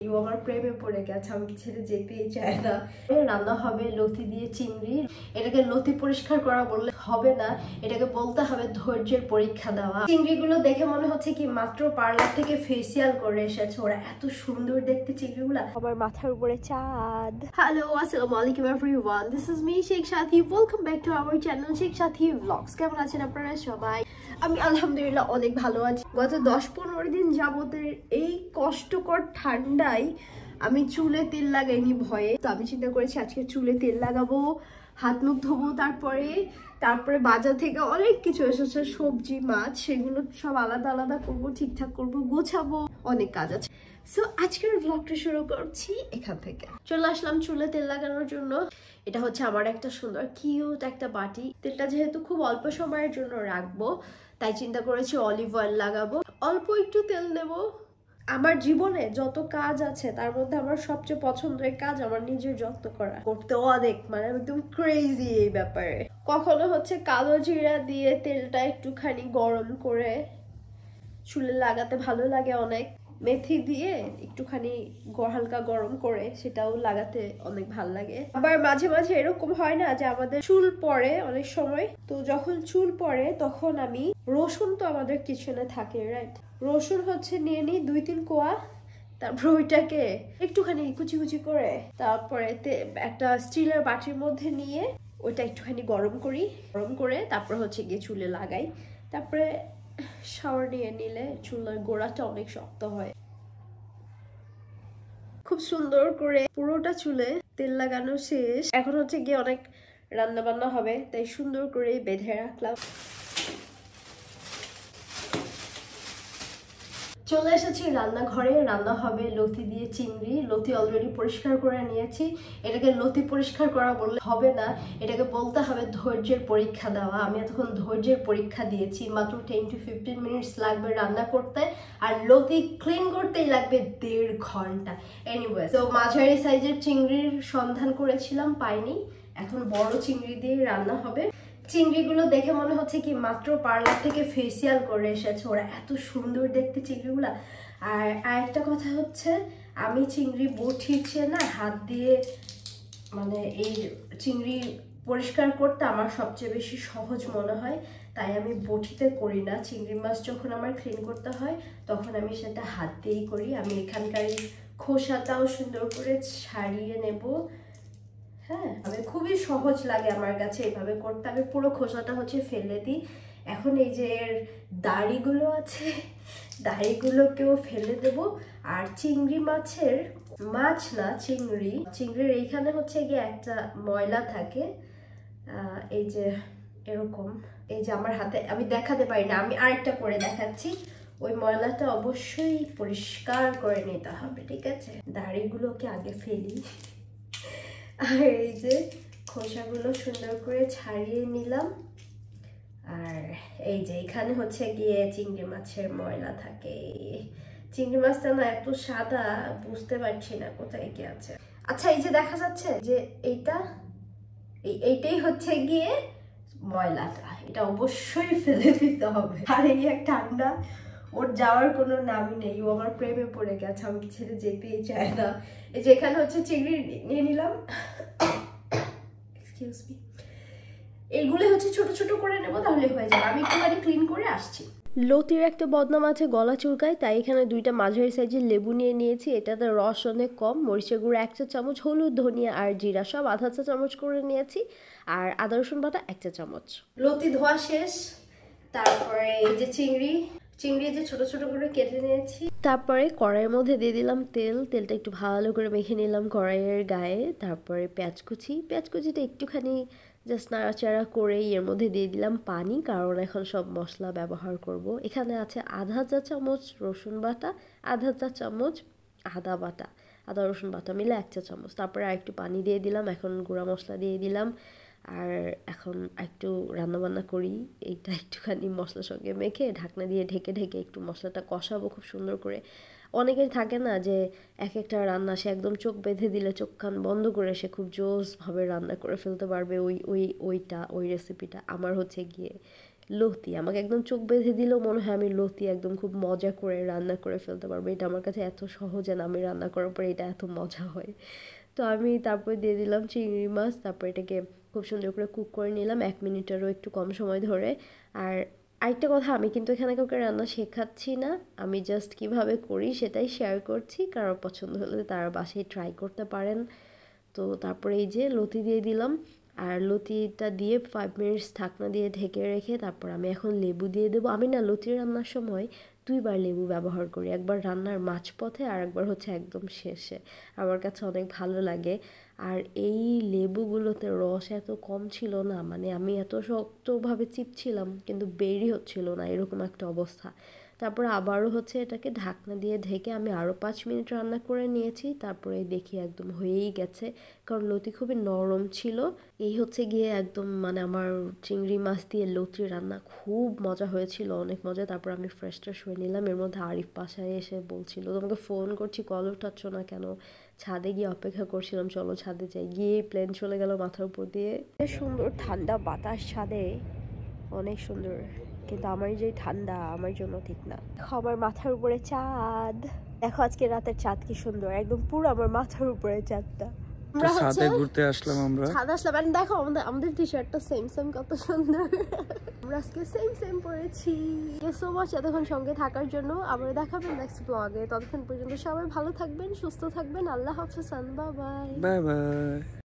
আমার প্রেমে পড়ে গেছে, আমাকে ছেড়ে যেতেই চায় না। রান্না হবে লতি দিয়ে চিংড়ি। এটাকে লতি পরিষ্কার করা বললে হবে না, এটাকে বলতে হবে ধৈর্যের পরীক্ষা দেওয়া। চিংড়িগুলো দেখে মনে হচ্ছে কি মাত্র পার্লার থেকে ফেসিয়াল করে এসেছে। ওরা এত সুন্দর দেখতে চিংড়িগুলা। আমার মাথার উপরে চাঁদ। হ্যালো, আসসালামু আলাইকুম everyone, this is me Sheikh Sathi. Welcome back to our channel Sheikh Sathi vlogs. কেমন আছেন আপনারা সবাই? আমি আলহামদুলিল্লাহ অনেক ভালো আছি। গত 10-15 দিন যাবতের এই কষ্টকর ঠান্ডায় আমি চুলে তেল লাগাইনি ভয়ে। তো আমি চিন্তা করেছি আজকে চুলে তেল লাগাবো, হাত মুখ ধোবো, তারপরে বাজার থেকে অনেক কিছু এসেছে, সবজি মাছ, সেগুলো সব আলাদা আলাদা করবো, ঠিকঠাক করবো, গোছাবো, অনেক কাজ আছে। সো আজকের ব্লগটা শুরু করছি এখান থেকে। চলে আসলাম চুলে তেল লাগানোর জন্য। এটা হচ্ছে আমার একটা সুন্দর কিউট একটা বাটি। তেলটা যেহেতু খুব অল্প সময়ের জন্য রাখবো, তাই চিন্তা করেছি অলিভ অয়েল লাগাবো। অল্প একটু তেল নেব। আমার জীবনে যত কাজ আছে তার মধ্যে আমার সবচেয়ে পছন্দের কাজ আমার নিজের যত্ন করা, করতে অনেক মানে একদম ক্রেজি এই ব্যাপারে। কখনো হচ্ছে কালো জিরা দিয়ে তেলটা একটুখানি গরম করে চুলে লাগাতে ভালো লাগে অনেক। মেথি দিয়ে একটুখানি হালকা গরম করে সেটাও লাগাতে অনেক ভালো লাগে। আবার মাঝে মাঝে এরকম হয় না যে আমাদের চুল পড়ে অনেক সময়, তো যখন চুল পড়ে তখন আমি রসুন, তো আমাদের কিচেনে থাকে রাইট, রসুন হচ্ছে নিয়ে নিই 2-3 কোয়া। তারপর ওইটাকে একটুখানি কুচি কুচি করে তারপরে একটা স্টিলের বাটির মধ্যে নিয়ে ওইটা একটুখানি গরম করে তারপর হচ্ছে গিয়ে চুলে লাগাই। তারপরে শাওয়ার নিয়ে নিলে চুলের গোড়াটা অনেক শক্ত হয়। খুব সুন্দর করে পুরোটা চুলে তেল লাগানো শেষ। এখন হচ্ছে গিয়ে অনেক রান্না বান্না হবে, তাই সুন্দর করে বেঁধে রাখলাম। চলে এসেছি রান্নাঘরে। রান্না হবে লতি দিয়ে চিংড়ি। লতি অলরেডি পরিষ্কার করে নিয়েছি। এটাকে লতি পরিষ্কার করা বললে হবে না, এটাকে বলতে হবে ধৈর্যের পরীক্ষা দেওয়া। আমি এতক্ষণ ধৈর্যের পরীক্ষা দিয়েছি। মাত্র 10-15 মিনিটস লাগবে রান্না করতে, আর লতি ক্লিন করতেই লাগবে 1.5 ঘন্টা। এনিওয়ে, তো মাঝারি সাইজের চিংড়ির সন্ধান করেছিলাম, পাইনি। এখন বড় চিংড়ি দিয়ে রান্না হবে। চিংড়িগুলো দেখে মনে হচ্ছে কি মাত্র পার্লার থেকে ফেসিয়াল করে এসেছে। ওরা এত সুন্দর দেখতে চিংড়িগুলা। আর আরেকটা কথা হচ্ছে, আমি চিংড়ি বটিছে না হাত দিয়ে, মানে এই চিংড়ি পরিষ্কার করতে আমার সবচেয়ে বেশি সহজ মনে হয়, তাই আমি বটিতে করি না। চিংড়ি মাছ যখন আমার ক্লিন করতে হয় তখন আমি সেটা হাত দিয়েই করি। আমি এখানকার খোসাটাও সুন্দর করে ছাড়িয়ে নেব। হ্যাঁ, খুবই সহজ লাগে আমার কাছে এভাবে করতে। আমি পুরো খোসাটা হচ্ছে ফেলে দিই। এখন এই যে এর দাড়িগুলো আছে, দাড়িগুলোকেও ফেলে দেব। আর চিংড়ি মাছের, মাছ না চিংড়ির এইখানে হচ্ছে গিয়ে একটা ময়লা থাকে, এই যে এরকম, এই যে আমার হাতে আমি দেখাতে পারি না, আমি আরেকটা করে দেখাচ্ছি। ওই ময়লাটা অবশ্যই পরিষ্কার করে নিতে হবে, ঠিক আছে? দাড়িগুলোকে আগে ফেলি। আর এই যে খোসাগুলো সুন্দর করে ছাড়িয়ে নিলাম। আর এই যে এখানে হচ্ছে গিয়ে চিংড়ি মাছের ময়লা থাকে। চিংড়ি মাছটা না এত সাদা, বুঝতে পারছি না কোথায় কি আছে। আচ্ছা, এই যে দেখা যাচ্ছে যে এইটাই হচ্ছে গিয়ে ময়লাটা, এটা অবশ্যই ফেলে দিতে হবে। আর এই এক ঠান্ডা, ওর যাওয়ার কোনো নামই নেই। ও আমার প্রেমে পড়ে গেছে, আমাকে ছেড়ে যেতেই চায় না। এই যে এখানে হচ্ছে চিংড়ি নিয়ে নিলাম, এক্সকিউজ মি। এইগুলো হচ্ছে ছোট ছোট করে নেবো, তাহলে হয়ে যাবে। আমি একটুখানি ক্লিন করে আসছি। লতির একটা বদনাম আছে গলা চুলকায়, তাই এখানে 2টা মাঝারি সাইজের লেবু নিয়ে নিয়েছি। এটাতে রস অনেক কম। মরিচের গুঁড়ো 1 চা চামচ, হলুদ, ধনিয়া আর জিরা সব আধা চা চামচ করে নিয়েছি, আর আদা রসুন বাটা 1 চা চামচ। লতি ধোয়া শেষ। তারপরে এই যে চিংড়ি যে ছোট ছোট করে কেটে নিয়েছি। তারপরে কড়াইয়ের মধ্যে দিয়ে দিলাম তেলটা একটু ভালো করে মেখে নিলাম কড়াইয়ের গায়ে। তারপরে পেঁয়াজকুচিটা একটুখানি জাস্ট নাড়াচাড়া করে এর মধ্যে দিয়ে দিলাম পানি, কারণ এখন সব মশলা ব্যবহার করব। এখানে আছে আধা চা চামচ রসুন বাটা, আধা চা চামচ আদা রসুন বাটা মিলে 1 চা চামচ। তারপরে আরেকটু পানি দিয়ে দিলাম। এখন গুঁড়া মশলা দিয়ে দিলাম। আর এখন একটু রান্নাবান্না করি। এইটা একটুখানি মশলার সঙ্গে মেখে ঢাকনা দিয়ে ঢেকে একটু মশলাটা কষাবো খুব সুন্দর করে। অনেকের থাকে না যে একটা রান্না সে একদম চোখ বেঁধে দিলে, চোখ কান বন্ধ করে সে খুব জোসভাবে রান্না করে ফেলতে পারবে ওই রেসিপিটা। আমার হচ্ছে গিয়ে লতি আমাকে একদম চোখ বেঁধে দিলেও মনে হয় আমি লতি একদম খুব মজা করে রান্না করে ফেলতে পারবো। এটা আমার কাছে এত সহজে না, আমি রান্না করার পরে এটা এত মজা হয়। তো আমি তারপরে দিয়ে দিলাম চিংড়ি মাছ, তারপর এটাকে খুব সুন্দর করে কুক করে নিলাম 1 মিনিটেরও একটু কম সময় ধরে। আর আরেকটা কথা, আমি কিন্তু এখানে কাউকে রান্না শেখাচ্ছি না, আমি জাস্ট কিভাবে করি সেটাই শেয়ার করছি। কারোর পছন্দ হলে তারা বাসায় ট্রাই করতে পারেন। তো তারপরে এই যে লতি দিয়ে দিলাম, আর লতিটা দিয়ে 5 মিনিটস ঢাকনা দিয়ে ঢেকে রেখে তারপর আমি এখন লেবু দিয়ে দেবো। আমি না লতি রান্নার সময় 2বার লেবু ব্যবহার করি, একবার রান্নার মাঝপথে আর একবার হচ্ছে একদম শেষে। আমার কাছে অনেক ভালো লাগে। আর এই লেবুগুলোতে রস এত কম ছিল না, মানে আমি এত শক্তভাবে চিপছিলাম কিন্তু বেরই হচ্ছিল না, এরকম একটা অবস্থা। তারপরে আবারও হচ্ছে এটাকে ঢাকনা দিয়ে ঢেকে আমি আরও 5 মিনিট রান্না করে নিয়েছি। তারপরে দেখি একদম হয়েই গেছে, কারণ লতি খুবই নরম ছিল। এই হচ্ছে গিয়ে একদম মানে আমার চিংড়ি মাছ দিয়ে লতি রান্না খুব মজা হয়েছিল, অনেক মজা। তারপর আমি ফ্রেশ ট্রেশ হয়ে নিলাম। এর মধ্যে আরিফ বাসায় এসে বলছিল তোমাকে ফোন করছি কল উঠাচ্ছ না কেন, ছাদে গিয়ে অপেক্ষা করছিলাম, চলো ছাদে যাই। গিয়ে প্লেন চলে গেল মাথার উপর দিয়ে। সুন্দর ঠান্ডা বাতাস ছাদে, অনেক সুন্দর। কিন্তু আমার যে ঠান্ডা আমার জন্য ঠিক না। আমার মাথার উপরে চাঁদ, দেখো আজকে রাতের চাঁদ কি সুন্দর, একদম পুরো আমার মাথার উপরে চাঁদটা। ছাদে ঘুরতে আসলাম, আমরা ছাদে আসলাম। দেখো আমাদের টি শার্টটা সেম সেম, কত সুন্দর। আমরা আজকে সেম সেম পরেছি। সো মাচ এতক্ষণ সঙ্গে থাকার জন্য। আবার দেখাবেন নেক্সট ব্লগে। ততক্ষণ পর্যন্ত সবাই ভালো থাকবেন, সুস্থ থাকবেন। আল্লাহ হাফেজ, বাই বাই। Bye bye.